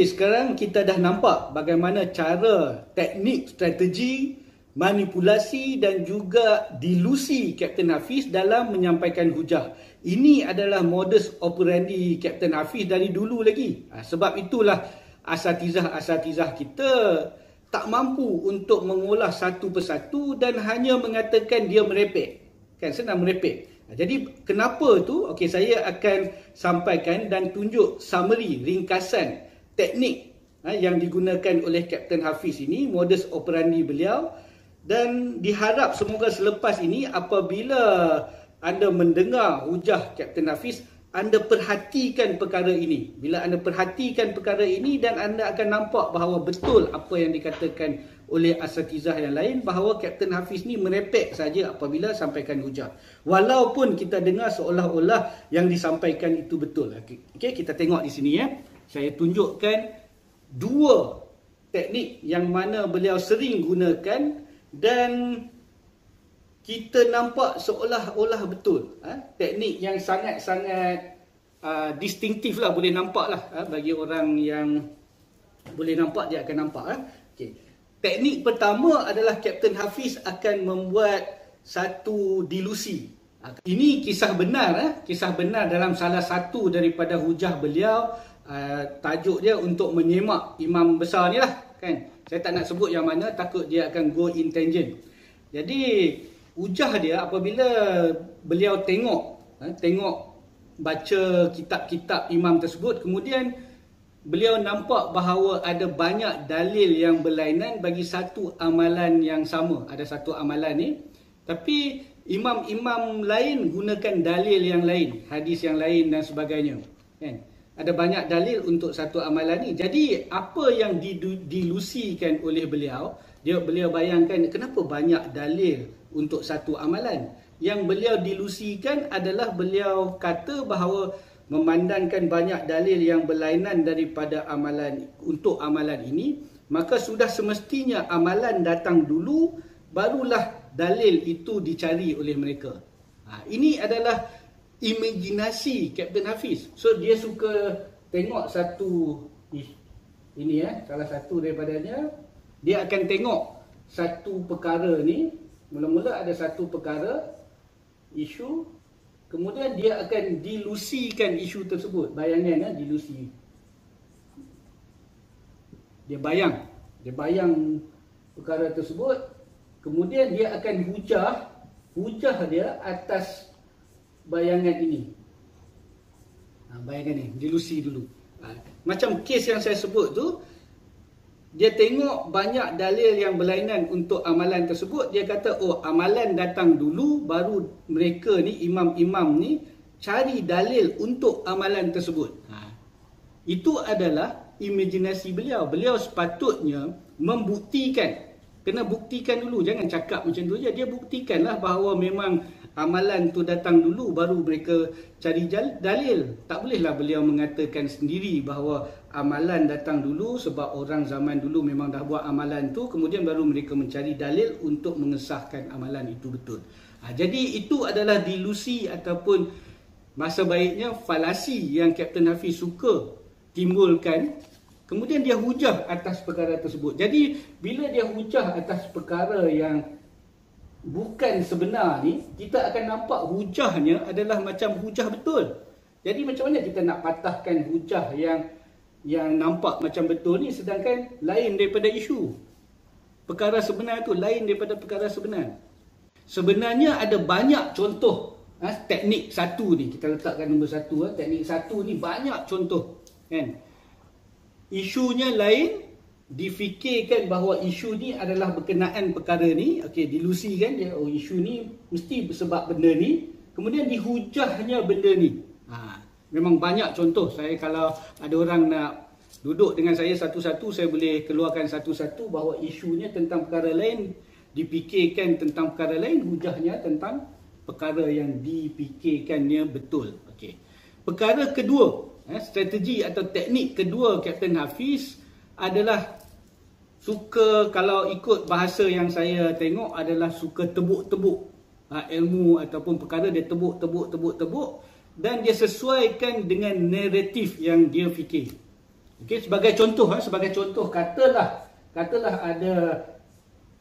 Sekarang kita dah nampak bagaimana cara, teknik, strategi, manipulasi dan juga dilusi Kapten Hafiz dalam menyampaikan hujah. Ini adalah modus operandi Kapten Hafiz dari dulu lagi. Sebab itulah asatizah-asatizah kita tak mampu untuk mengolah satu persatu dan hanya mengatakan dia merepek. Kan senang merepek. Jadi kenapa tu? Okey, saya akan sampaikan dan tunjuk summary, ringkasan teknik yang digunakan oleh Kapten Hafiz ini, modus operandi beliau, dan diharap semoga selepas ini apabila anda mendengar hujah Kapten Hafiz, anda perhatikan perkara ini. Bila anda perhatikan perkara ini dan anda akan nampak bahawa betul apa yang dikatakan oleh asatizah yang lain, bahawa Kapten Hafiz ni merepek saja apabila sampaikan hujah. Walaupun kita dengar seolah-olah yang disampaikan itu betul. Okey, kita tengok di sini ya. Saya tunjukkan dua teknik yang mana beliau sering gunakan dan kita nampak seolah-olah betul. Teknik yang sangat-sangat distinktif lah, boleh nampak lah. Bagi orang yang boleh nampak, dia akan nampak. Okay. Teknik pertama adalah Kapten Hafiz akan membuat satu dilusi. Ini kisah benar. Kisah benar dalam salah satu daripada hujah beliau. Tajuk dia untuk menyemak imam besar ni lah, kan. Saya tak nak sebut yang mana, takut dia akan go in tangent. Jadi hujah dia apabila beliau tengok baca kitab-kitab imam tersebut, kemudian beliau nampak bahawa ada banyak dalil yang berlainan bagi satu amalan yang sama. Ada satu amalan ni, tapi imam-imam lain gunakan dalil yang lain, hadis yang lain dan sebagainya, kan. Ada banyak dalil untuk satu amalan ni. Jadi apa yang dilusikan oleh beliau, beliau bayangkan kenapa banyak dalil untuk satu amalan. Yang beliau dilusikan adalah beliau kata bahawa memandangkan banyak dalil yang berlainan daripada amalan untuk amalan ini, maka sudah semestinya amalan datang dulu, barulah dalil itu dicari oleh mereka. Ini adalah imajinasi Kapten Hafiz. So dia suka tengok satu ini salah satu daripadanya, dia akan tengok satu perkara ni, mula-mula ada satu perkara, isu, kemudian dia akan dilusikan isu tersebut. Bayangan dilusi. Dia bayang perkara tersebut, kemudian dia akan hujah dia atas bayangan ini. Bayangan ni dilusi dulu. Macam kes yang saya sebut tu, dia tengok banyak dalil yang berlainan untuk amalan tersebut, dia kata oh amalan datang dulu, baru mereka ni, imam-imam ni cari dalil untuk amalan tersebut. Itu adalah imajinasi beliau. Beliau sepatutnya membuktikan. Kena buktikan dulu, jangan cakap macam tu je. Dia buktikanlah bahawa memang amalan tu datang dulu, baru mereka cari dalil. Tak bolehlah beliau mengatakan sendiri bahawa amalan datang dulu sebab orang zaman dulu memang dah buat amalan tu, kemudian baru mereka mencari dalil untuk mengesahkan amalan itu betul. Jadi itu adalah dilusi ataupun masa baiknya falasi yang Kapten Hafiz suka timbulkan. Kemudian dia hujah atas perkara tersebut. Jadi bila dia hujah atas perkara yang bukan sebenar ni, kita akan nampak hujahnya adalah macam hujah betul. Jadi macam mana kita nak patahkan hujah yang nampak macam betul ni, sedangkan lain daripada isu. Perkara sebenar tu lain daripada perkara sebenar. Sebenarnya ada banyak contoh. Teknik satu ni, kita letakkan nombor satu. Teknik satu ni banyak contoh, kan. Isunya lain, difikirkan bahawa isu ni adalah berkenaan perkara ni. Okey, dilusikan dia, oh isu ni mesti sebab benda ni, kemudian dihujahnya benda ni. Memang banyak contoh. Saya kalau ada orang nak duduk dengan saya satu-satu, saya boleh keluarkan satu-satu bahawa isunya tentang perkara lain, dipikirkan tentang perkara lain, hujahnya tentang perkara yang dipikirkannya betul. Okey. Perkara kedua, strategi atau teknik kedua Kapten Hafiz adalah suka, kalau ikut bahasa yang saya tengok, adalah suka tebuk-tebuk ilmu ataupun perkara. Dia tebuk dan dia sesuaikan dengan naratif yang dia fikir. Okey, sebagai contoh katalah ada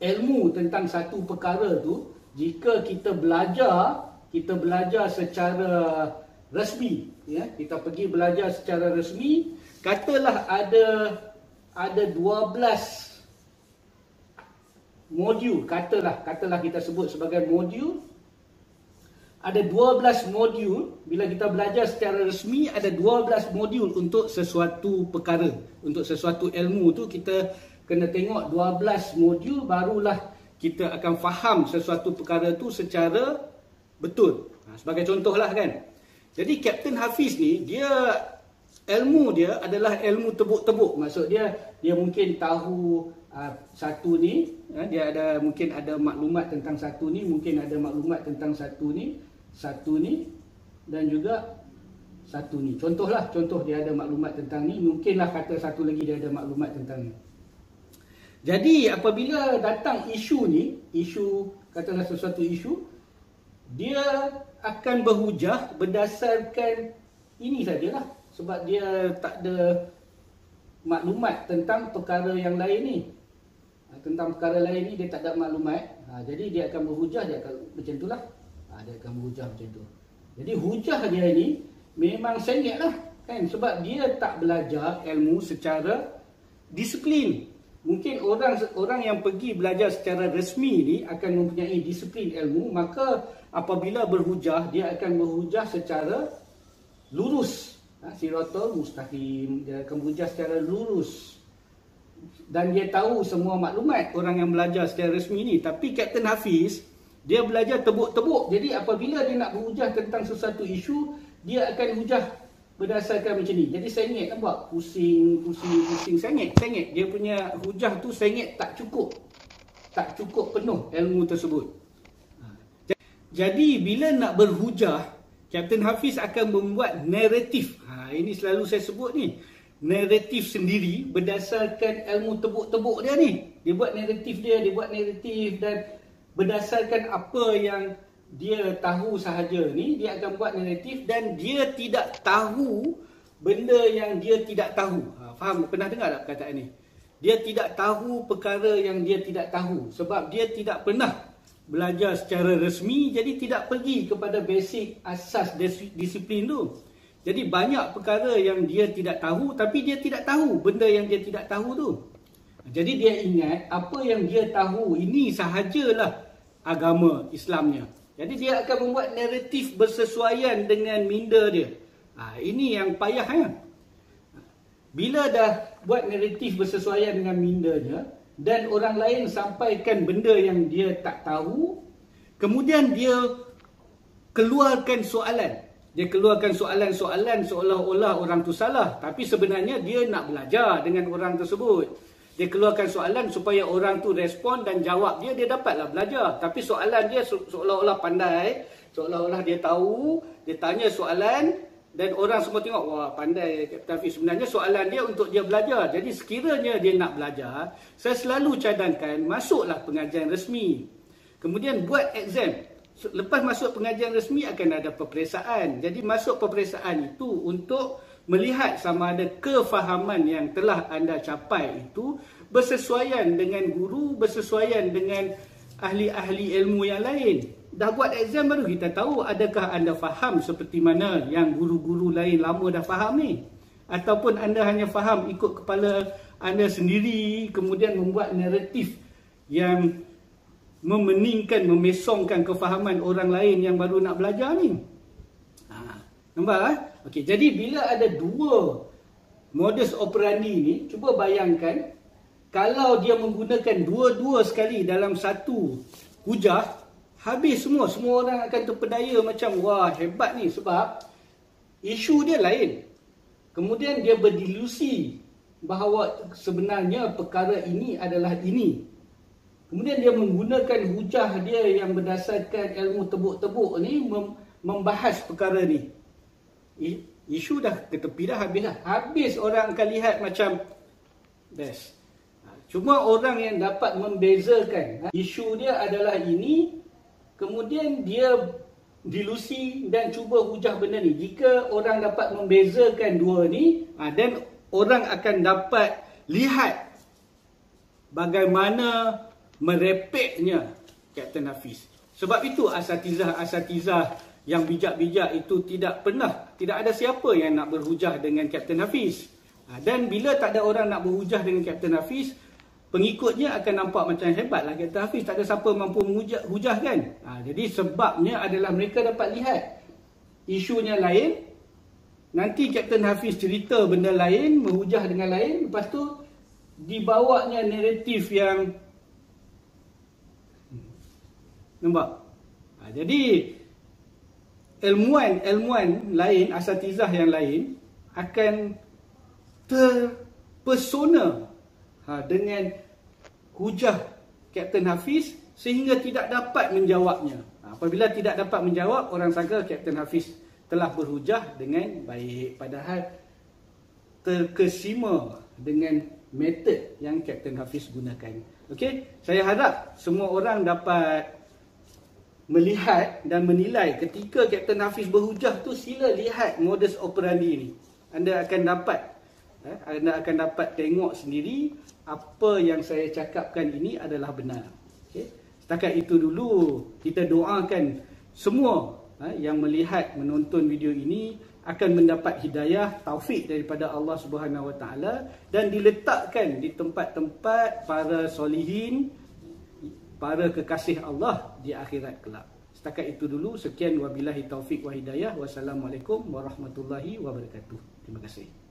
ilmu tentang satu perkara tu, jika kita belajar secara rasmi, ya, kita pergi belajar secara rasmi, katalah ada 12 modul, katalah kita sebut sebagai modul. Ada 12 modul. Bila kita belajar secara rasmi, ada 12 modul untuk sesuatu perkara, untuk sesuatu ilmu tu kita kena tengok 12 modul, barulah kita akan faham sesuatu perkara tu secara betul. Sebagai contohlah kan. Jadi Kapten Hafiz ni, ilmu dia adalah ilmu tebuk-tebuk. Maksud dia mungkin tahu satu ni, mungkin ada maklumat tentang satu ni, mungkin ada maklumat tentang satu ni, dan juga satu ni. Contoh dia ada maklumat tentang ni, mungkinlah kata satu lagi dia ada maklumat tentang ni. Jadi apabila datang katalah sesuatu isu, dia akan berhujah berdasarkan ini sajalah, sebab dia tak ada maklumat tentang perkara yang lain ni. Tentang perkara lain ni dia tak ada maklumat. Jadi dia akan berhujah, dia akan macam itulah. Dia akan berhujah macam tu. Jadi hujah dia ni memang sengit lah kan, sebab dia tak belajar ilmu secara disiplin. Mungkin orang yang pergi belajar secara rasmi ni akan mempunyai disiplin ilmu, maka apabila berhujah, dia akan berhujah secara lurus. Siratul mustaqim, dia akan berhujah secara lurus. Dan dia tahu semua maklumat, orang yang belajar secara rasmi ni. Tapi Kapten Hafiz, dia belajar tebuk-tebuk. Jadi apabila dia nak berhujah tentang sesuatu isu, dia akan hujah berdasarkan macam ni. Jadi sengit, nampak? Pusing, sengit. Dia punya hujah tu sengit, tak cukup penuh ilmu tersebut. Jadi bila nak berhujah, Kapten Hafiz akan membuat naratif. Ini selalu saya sebut ni, naratif sendiri berdasarkan ilmu tebuk-tebuk dia ni. Dia buat naratif dan berdasarkan apa yang dia tahu sahaja ni, dia akan buat naratif, dan dia tidak tahu benda yang dia tidak tahu. Faham? Pernah dengar tak perkataan ni? Dia tidak tahu perkara yang dia tidak tahu, sebab dia tidak pernah belajar secara rasmi, jadi tidak pergi kepada basic asas disiplin tu. Jadi banyak perkara yang dia tidak tahu, tapi dia tidak tahu benda yang dia tidak tahu tu. Jadi dia ingat apa yang dia tahu ini sahajalah agama Islamnya. Jadi dia akan membuat naratif bersesuaian dengan minda dia. Ini yang payah ya. Bila dah buat naratif bersesuaian dengan minda dia, dan orang lain sampaikan benda yang dia tak tahu, kemudian dia keluarkan soalan. Dia keluarkan soalan-soalan seolah-olah orang tu salah, tapi sebenarnya dia nak belajar dengan orang tersebut. Dia keluarkan soalan supaya orang tu respon dan jawab dia dapatlah belajar. Tapi soalan dia seolah-olah pandai, seolah-olah dia tahu. Dia tanya soalan dan orang semua tengok, wah pandai Kapten Hafiz. Sebenarnya soalan dia untuk dia belajar. Jadi sekiranya dia nak belajar, saya selalu cadangkan masuklah pengajian rasmi. Kemudian buat exam. Lepas masuk pengajian rasmi akan ada peperiksaan. Jadi masuk peperiksaan itu untuk melihat sama ada kefahaman yang telah anda capai itu bersesuaian dengan guru, bersesuaian dengan ahli-ahli ilmu yang lain. Dah buat exam baru kita tahu adakah anda faham seperti mana yang guru-guru lain lama dah faham ni, ataupun anda hanya faham ikut kepala anda sendiri, kemudian membuat naratif yang memeningkan, memesongkan kefahaman orang lain yang baru nak belajar ni. Nampak? Okey, jadi bila ada dua modus operandi ni, cuba bayangkan kalau dia menggunakan dua-dua sekali dalam satu hujah, habis semua orang akan terpedaya macam wah hebat ni, sebab isu dia lain. Kemudian dia berdilusi bahawa sebenarnya perkara ini adalah ini. Kemudian dia menggunakan hujah dia yang berdasarkan ilmu tebuk-tebuk ni membahas perkara ni. Isu dah ke tepi dah, habis orang akan lihat macam best. Cuma orang yang dapat membezakan isu dia adalah ini, kemudian dia dilusi dan cuba hujah benda ni. Jika orang dapat membezakan dua ni, dan orang akan dapat lihat bagaimana merepeknya Kapten Hafiz. Sebab itu asatizah yang bijak-bijak itu tidak ada siapa yang nak berhujah dengan Kapten Hafiz. Dan bila tak ada orang nak berhujah dengan Kapten Hafiz, pengikutnya akan nampak macam hebatlah Kapten Hafiz, tak ada siapa mampu menghujah kan. Jadi sebabnya adalah mereka dapat lihat isunya lain, nanti Kapten Hafiz cerita benda lain, menghujah dengan lain, lepas tu dibawanya naratif yang nampak. Jadi ilmuwan lain, asatizah yang lain akan terpesona dengan hujah Kapten Hafiz sehingga tidak dapat menjawabnya. Apabila tidak dapat menjawab, orang sangka Kapten Hafiz telah berhujah dengan baik, padahal terkesima dengan metod yang Kapten Hafiz gunakan. Okey, saya harap semua orang dapat melihat dan menilai ketika Kapten Hafiz berhujah tu, sila lihat modus operandi ni. Anda akan dapat tengok sendiri apa yang saya cakapkan ini adalah benar. Okey, setakat itu dulu, kita doakan semua yang melihat menonton video ini akan mendapat hidayah, taufik daripada Allah Subhanahu Wa Taala dan diletakkan di tempat-tempat para solihin, para kekasih Allah di akhirat kelak. Setakat itu dulu, sekian, wabillahi taufik wa hidayah. Wassalamualaikum warahmatullahi wabarakatuh. Terima kasih.